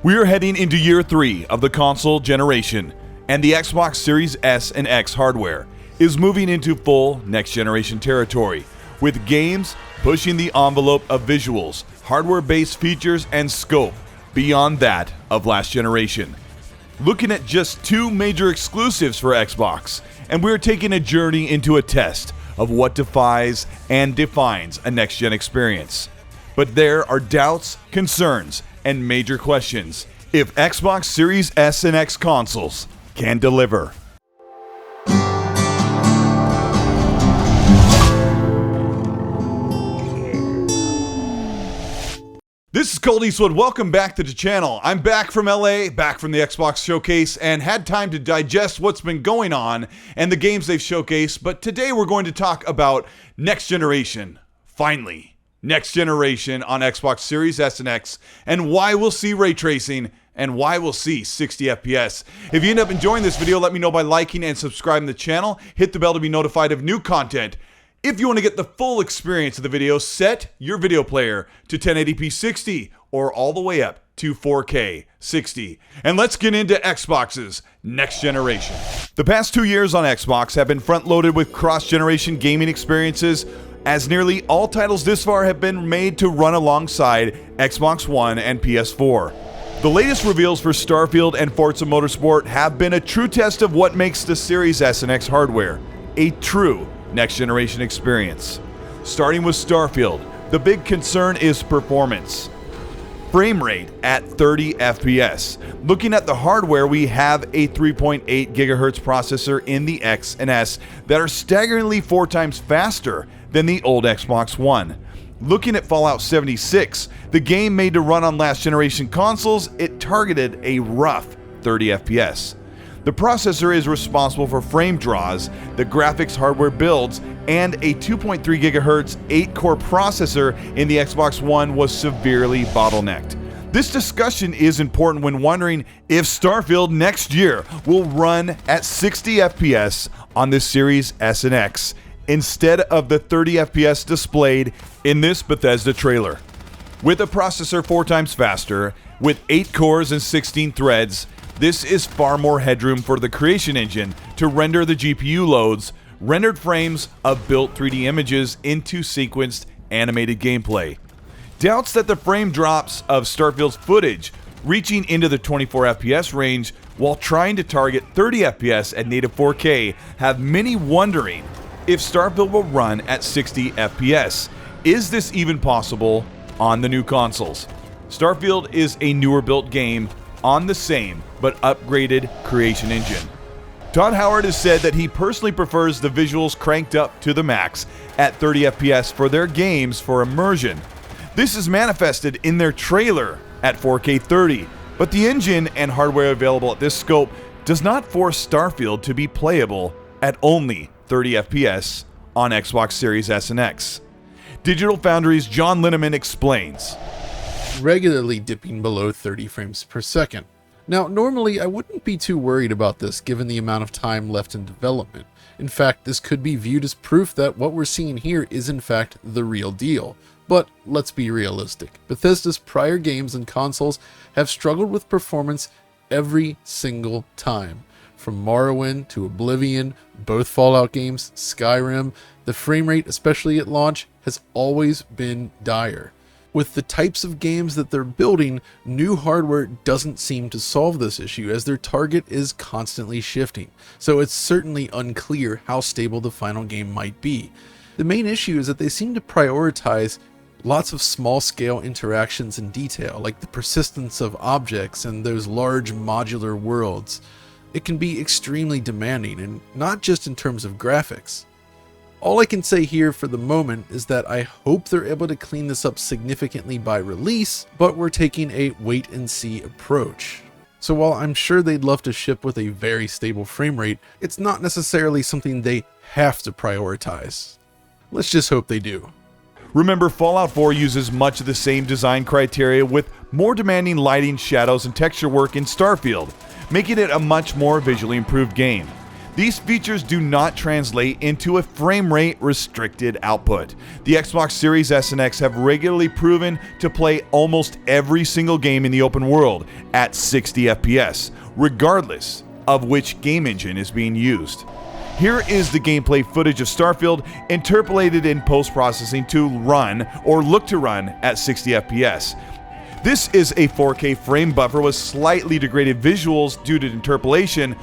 We are heading into year 3 of the console generation, and the Xbox Series S and X hardware is moving into full next-generation territory, with games pushing the envelope of visuals, hardware-based features, and scope beyond that of last generation. Looking at just 2 major exclusives for Xbox, and we're taking a journey into a test of what defies and defines a next-gen experience. But there are doubts, concerns, and major questions if Xbox Series S and X consoles can deliver. This is Colteastwood. Welcome back to the channel. I'm back from LA, back from the Xbox Showcase, and had time to digest what's been going on and the games they've showcased. But today we're going to talk about next generation. Finally, next generation on Xbox Series S and X, and why we'll see ray tracing and why we'll see 60 FPS. If you end up enjoying this video, let me know by liking and subscribing to the channel. Hit the bell to be notified of new content. If you want to get the full experience of the video, set your video player to 1080p 60 or all the way up to 4K 60. And let's get into Xbox's next generation. The past 2 years on Xbox have been front-loaded with cross-generation gaming experiences, as nearly all titles this far have been made to run alongside Xbox One and PS4. The latest reveals for Starfield and Forza Motorsport have been a true test of what makes the Series S and X hardware a true next-generation experience. Starting with Starfield, the big concern is performance. Frame rate at 30 FPS. Looking at the hardware, we have a 3.8 GHz processor in the X and S that are staggeringly 4 times faster than the old Xbox One. Looking at Fallout 76, the game made to run on last generation consoles, it targeted a rough 30 FPS. The processor is responsible for frame draws, the graphics hardware builds, and a 2.3 GHz 8-core processor in the Xbox One was severely bottlenecked. This discussion is important when wondering if Starfield next year will run at 60 FPS on the Series S and X, instead of the 30 FPS displayed in this Bethesda trailer. With a processor 4 times faster, with 8 cores and 16 threads, this is far more headroom for the creation engine to render the GPU loads, rendered frames of built 3D images into sequenced animated gameplay. Doubts that the frame drops of Starfield's footage reaching into the 24 FPS range while trying to target 30 FPS at native 4K have many wondering if Starfield will run at 60 FPS. Is this even possible on the new consoles? Starfield is a newer built game on the same but upgraded creation engine. Todd Howard has said that he personally prefers the visuals cranked up to the max at 30 FPS for their games for immersion. This is manifested in their trailer at 4K 30, but the engine and hardware available at this scope does not force Starfield to be playable at only 30 FPS on Xbox Series S and X. Digital Foundry's John Linneman explains. Regularly dipping below 30 frames per second. Now, normally I wouldn't be too worried about this given the amount of time left in development. In fact, this could be viewed as proof that what we're seeing here is in fact the real deal. But let's be realistic. Bethesda's prior games and consoles have struggled with performance every single time. From Morrowind to Oblivion, both Fallout games, Skyrim, the frame rate, especially at launch, has always been dire. With the types of games that they're building, new hardware doesn't seem to solve this issue as their target is constantly shifting, so it's certainly unclear how stable the final game might be. The main issue is that they seem to prioritize lots of small-scale interactions and detail, like the persistence of objects and those large modular worlds. It can be extremely demanding, and not just in terms of graphics. All I can say here for the moment is that I hope they're able to clean this up significantly by release, but we're taking a wait-and-see approach. So while I'm sure they'd love to ship with a very stable frame rate, it's not necessarily something they have to prioritize. Let's just hope they do. Remember, Fallout 4 uses much of the same design criteria with more demanding lighting, shadows, and texture work in Starfield, making it a much more visually improved game. these features do not translate into a frame rate restricted output. The Xbox Series S and X have regularly proven to play almost every single game in the open world at 60 FPS, regardless of which game engine is being used. Here is the gameplay footage of Starfield interpolated in post-processing to run or look to run at 60 FPS. This is a 4K frame buffer with slightly degraded visuals due to interpolation.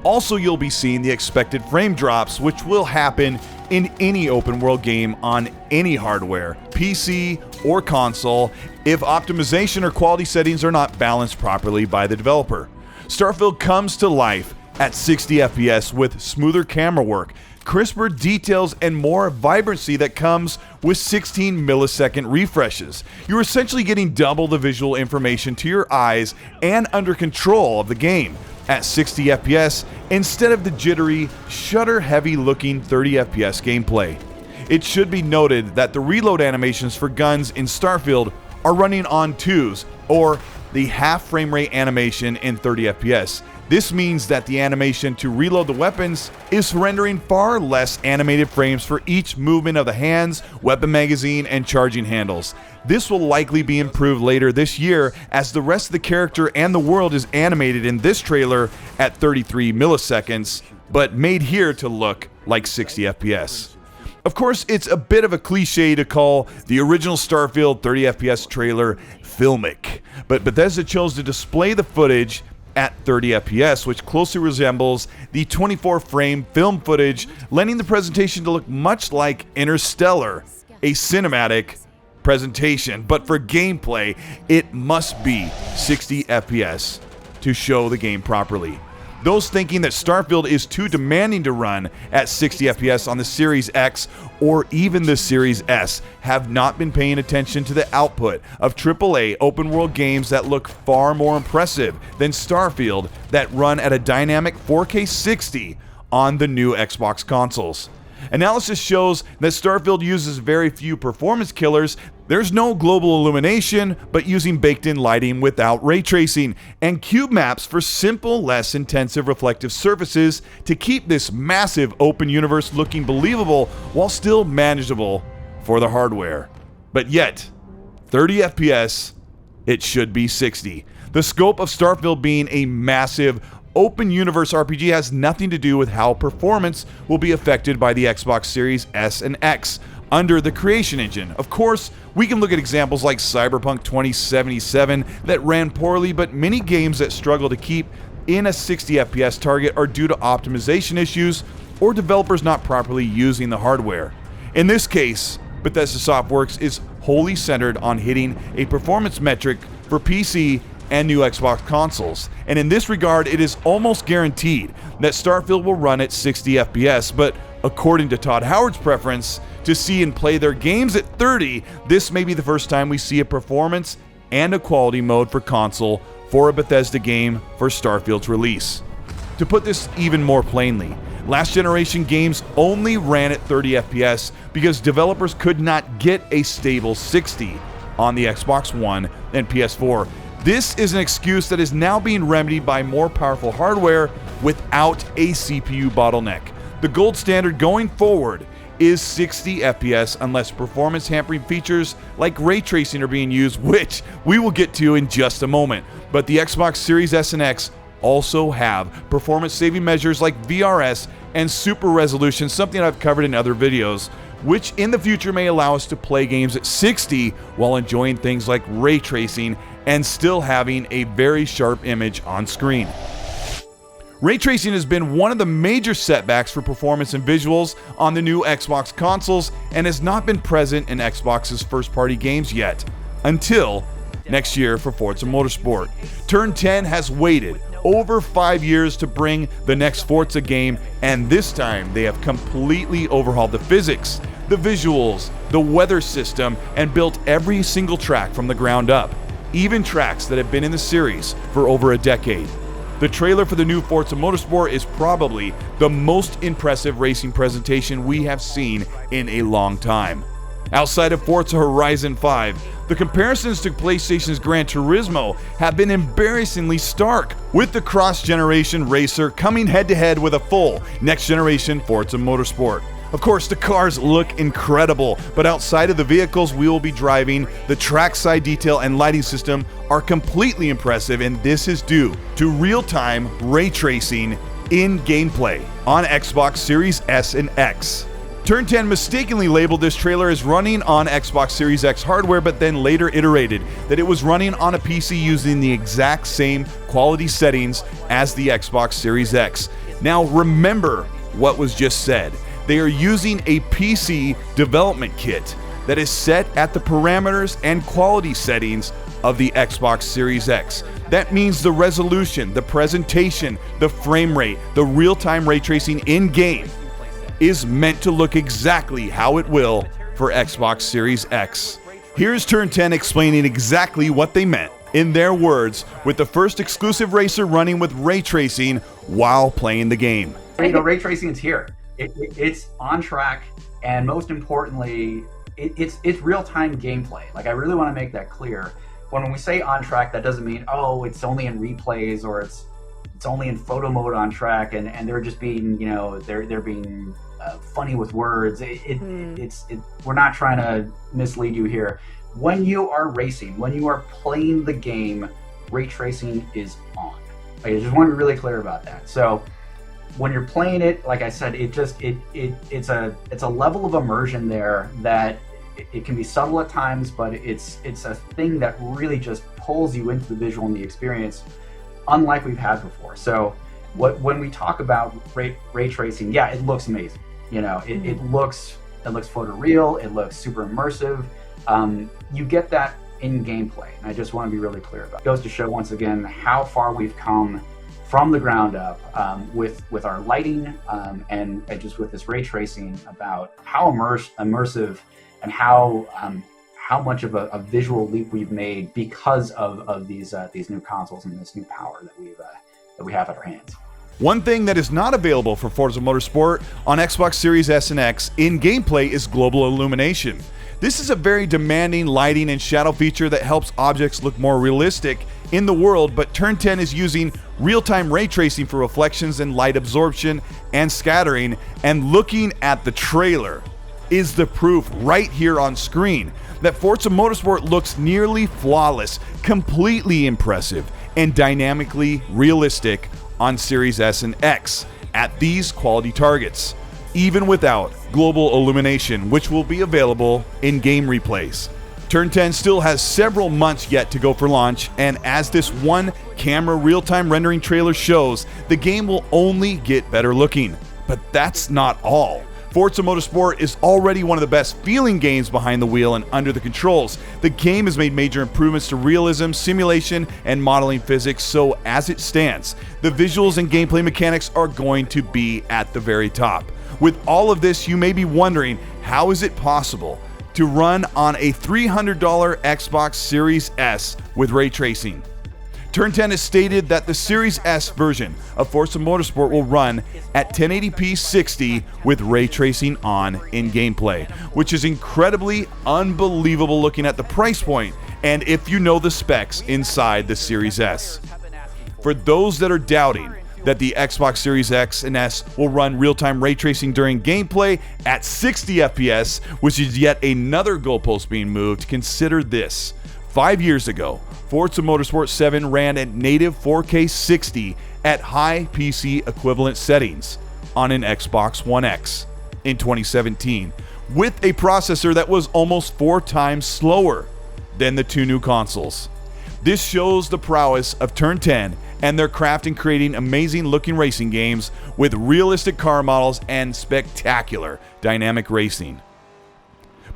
Also, you'll be seeing the expected frame drops, which will happen in any open world game on any hardware, PC or console, if optimization or quality settings are not balanced properly by the developer. Starfield comes to life at 60 FPS with smoother camera work, crisper details, and more vibrancy that comes with 16 millisecond refreshes. You're essentially getting double the visual information to your eyes and under control of the game at 60 FPS instead of the jittery, shutter-heavy looking 30 FPS gameplay. It should be noted that the reload animations for guns in Starfield are running on 2s, or the half frame rate animation in 30 FPS. This means that the animation to reload the weapons is rendering far less animated frames for each movement of the hands, weapon magazine, and charging handles. This will likely be improved later this year as the rest of the character and the world is animated in this trailer at 33 milliseconds, but made here to look like 60 FPS. Of course, it's a bit of a cliche to call the original Starfield 30 FPS trailer filmic, but Bethesda chose to display the footage at 30 FPS, which closely resembles the 24-frame film footage, lending the presentation to look much like Interstellar, a cinematic presentation. But for gameplay, it must be 60 FPS to show the game properly. Those thinking that Starfield is too demanding to run at 60 FPS on the Series X or even the Series S have not been paying attention to the output of AAA open-world games that look far more impressive than Starfield that run at a dynamic 4K 60 on the new Xbox consoles. Analysis shows that Starfield uses very few performance killers. There's no global illumination, but using baked-in lighting without ray tracing, and cube maps for simple, less intensive reflective surfaces to keep this massive open universe looking believable while still manageable for the hardware. But yet, 30 FPS, it should be 60. The scope of Starfield being a massive open universe RPG has nothing to do with how performance will be affected by the Xbox Series S and X under the Creation Engine. Of course, we can look at examples like Cyberpunk 2077 that ran poorly, but many games that struggle to keep in a 60 FPS target are due to optimization issues or developers not properly using the hardware. In this case, Bethesda Softworks is wholly centered on hitting a performance metric for PC and new Xbox consoles, and in this regard it is almost guaranteed that Starfield will run at 60 FPS, but according to Todd Howard's preference to see and play their games at 30, this may be the first time we see a performance and a quality mode for console for a Bethesda game for Starfield's release. To put this even more plainly, last generation games only ran at 30 FPS because developers could not get a stable 60 on the Xbox One and PS4. This is an excuse that is now being remedied by more powerful hardware without a CPU bottleneck. The gold standard going forward is 60 FPS unless performance hampering features like ray tracing are being used, which we will get to in just a moment. But the Xbox Series S and X also have performance saving measures like VRS and super resolution, something I've covered in other videos, which in the future may allow us to play games at 60 while enjoying things like ray tracing and still having a very sharp image on screen. Ray tracing has been one of the major setbacks for performance and visuals on the new Xbox consoles and has not been present in Xbox's first-party games yet, until next year for Forza Motorsport. Turn 10 has waited over 5 years to bring the next Forza game, and this time they have completely overhauled the physics, the visuals, the weather system, and built every single track from the ground up, even tracks that have been in the series for over a decade. The trailer for the new Forza Motorsport is probably the most impressive racing presentation we have seen in a long time. Outside of Forza Horizon 5, the comparisons to PlayStation's Gran Turismo have been embarrassingly stark, with the cross-generation racer coming head-to-head with a full next-generation Forza Motorsport. Of course, the cars look incredible, but outside of the vehicles we will be driving, the trackside detail and lighting system are completely impressive, and this is due to real-time ray tracing in gameplay on Xbox Series S and X. Turn 10 mistakenly labeled this trailer as running on Xbox Series X hardware, but then later iterated that it was running on a PC using the exact same quality settings as the Xbox Series X. Now remember what was just said. They are using a PC development kit that is set at the parameters and quality settings of the Xbox Series X. That means the resolution, the presentation, the frame rate, the real-time ray tracing in-game is meant to look exactly how it will for Xbox Series X. Here's Turn 10 explaining exactly what they meant, in their words, with the first exclusive racer running with ray tracing while playing the game. Ray tracing is here. It's on track, and most importantly, it's real-time gameplay. Like, I really want to make that clear. When we say on track, that doesn't mean, oh, it's only in replays or it's only in photo mode on track, and they're just being, you know, they're being funny with words. We're not trying to mislead you here. When you are racing, when you are playing the game, ray tracing is on. I just want to be really clear about that. So when you're playing it, like I said, it's a level of immersion there that it can be subtle at times, but it's a thing that really just pulls you into the visual and the experience, unlike we've had before. So when we talk about ray tracing, yeah, it looks amazing. You know, it looks photoreal, it looks super immersive. You get that in gameplay, and I just want to be really clear about it. It goes to show once again how far we've come from the ground up with our lighting and just with this ray tracing, about how immersive and how much of a visual leap we've made because of these new consoles and this new power that we have at our hands. One thing that is not available for Forza Motorsport on Xbox Series S and X in gameplay is global illumination. This is a very demanding lighting and shadow feature that helps objects look more realistic in the world, but Turn 10 is using real-time ray tracing for reflections and light absorption and scattering, and looking at the trailer is the proof right here on screen that Forza Motorsport looks nearly flawless, completely impressive, and dynamically realistic on Series S and X at these quality targets, even without global illumination, which will be available in game replays. Turn 10 still has several months yet to go for launch, and as this one camera real-time rendering trailer shows, the game will only get better looking. But that's not all. Forza Motorsport is already one of the best feeling games behind the wheel and under the controls. The game has made major improvements to realism, simulation, and modeling physics, so as it stands, the visuals and gameplay mechanics are going to be at the very top. With all of this, you may be wondering, how is it possible to run on a $300 Xbox Series S with ray tracing? Turn 10 has stated that the Series S version of Forza Motorsport will run at 1080p 60 with ray tracing on in gameplay, which is incredibly unbelievable looking at the price point and if you know the specs inside the Series S. For those that are doubting that the Xbox Series X and S will run real-time ray tracing during gameplay at 60 FPS, which is yet another goalpost being moved, consider this. 5 years ago, Forza Motorsport 7 ran at native 4K 60 at high PC equivalent settings on an Xbox One X in 2017, with a processor that was almost 4 times slower than the two new consoles. This shows the prowess of Turn 10 and their craft in creating amazing looking racing games with realistic car models and spectacular dynamic racing.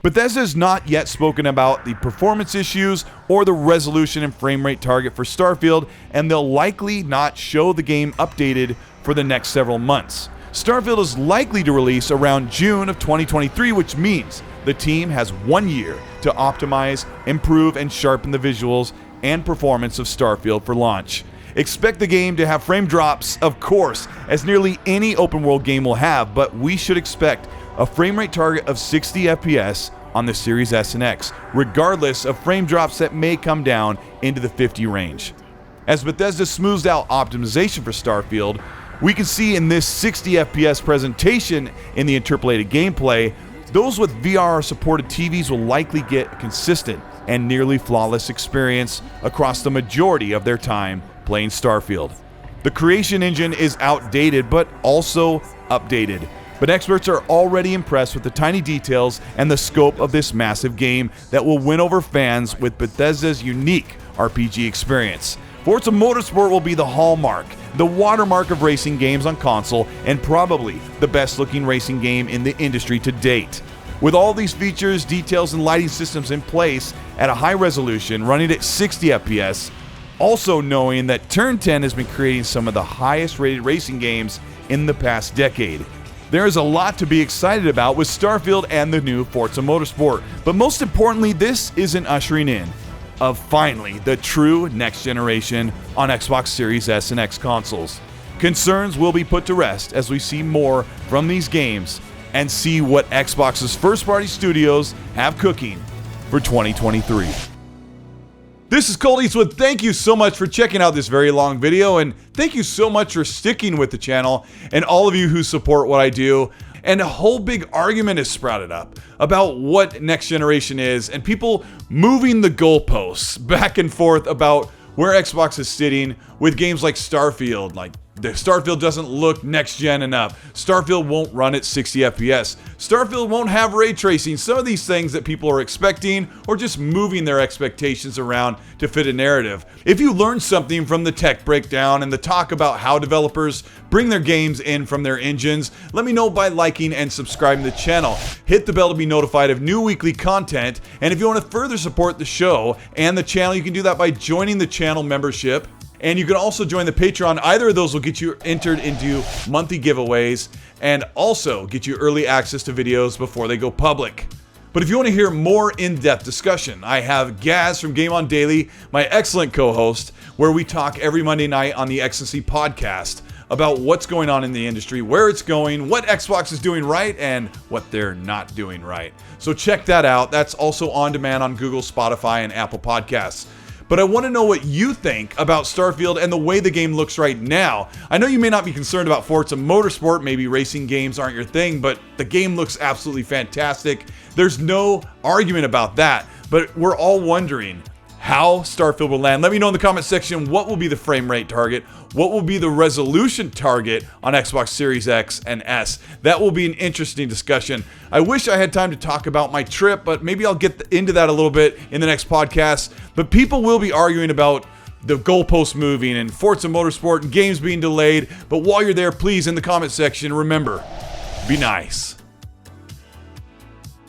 Bethesda has not yet spoken about the performance issues or the resolution and frame rate target for Starfield, and they'll likely not show the game updated for the next several months. Starfield is likely to release around June of 2023, which means the team has 1 year to optimize, improve, and sharpen the visuals and performance of Starfield for launch. Expect the game to have frame drops, of course, as nearly any open world game will have, but we should expect a frame rate target of 60 FPS on the Series S and X, regardless of frame drops that may come down into the 50 range. As Bethesda smooths out optimization for Starfield, we can see in this 60 FPS presentation in the interpolated gameplay, those with VR supported TVs will likely get a consistent and nearly flawless experience across the majority of their time playing Starfield. The creation engine is outdated but also updated, but experts are already impressed with the tiny details and the scope of this massive game that will win over fans with Bethesda's unique RPG experience. Forza Motorsport will be the hallmark, the watermark of racing games on console, and probably the best looking racing game in the industry to date. With all these features, details, and lighting systems in place at a high resolution running at 60 FPS, also knowing that Turn 10 has been creating some of the highest rated racing games in the past decade. There is a lot to be excited about with Starfield and the new Forza Motorsport, but most importantly, this is an ushering in of finally the true next generation on Xbox Series S and X consoles. Concerns will be put to rest as we see more from these games and see what Xbox's first-party studios have cooking for 2023. This is Colteastwood. Thank you so much for checking out this very long video, and thank you so much for sticking with the channel and all of you who support what I do. And a whole big argument has sprouted up about what next generation is, and people moving the goalposts back and forth about where Xbox is sitting with games like Starfield. Like, the Starfield doesn't look next gen enough. Starfield won't run at 60 FPS. Starfield won't have ray tracing. Some of these things that people are expecting or just moving their expectations around to fit a narrative. If you learned something from the tech breakdown and the talk about how developers bring their games in from their engines, let me know by liking and subscribing to the channel. Hit the bell to be notified of new weekly content. And if you want to further support the show and the channel, you can do that by joining the channel membership. And you can also join the Patreon. Either of those will get you entered into monthly giveaways and also get you early access to videos before they go public. But if you want to hear more in-depth discussion, I have Gaz from Game On Daily, my excellent co-host, where we talk every Monday night on the XNC podcast about what's going on in the industry, where it's going, what Xbox is doing right, and what they're not doing right. So check that out. That's also on demand on Google, Spotify, and Apple Podcasts. But I want to know what you think about Starfield and the way the game looks right now. I know you may not be concerned about Forza Motorsport, maybe racing games aren't your thing, but the game looks absolutely fantastic. There's no argument about that, but we're all wondering how Starfield will land. Let me know in the comment section what will be the frame rate target, what will be the resolution target on Xbox Series X and S. That will be an interesting discussion. I wish I had time to talk about my trip, but maybe I'll get into that a little bit in the next podcast. But people will be arguing about the goalpost moving and Forza Motorsport and games being delayed. But while you're there, please, in the comment section, remember, be nice.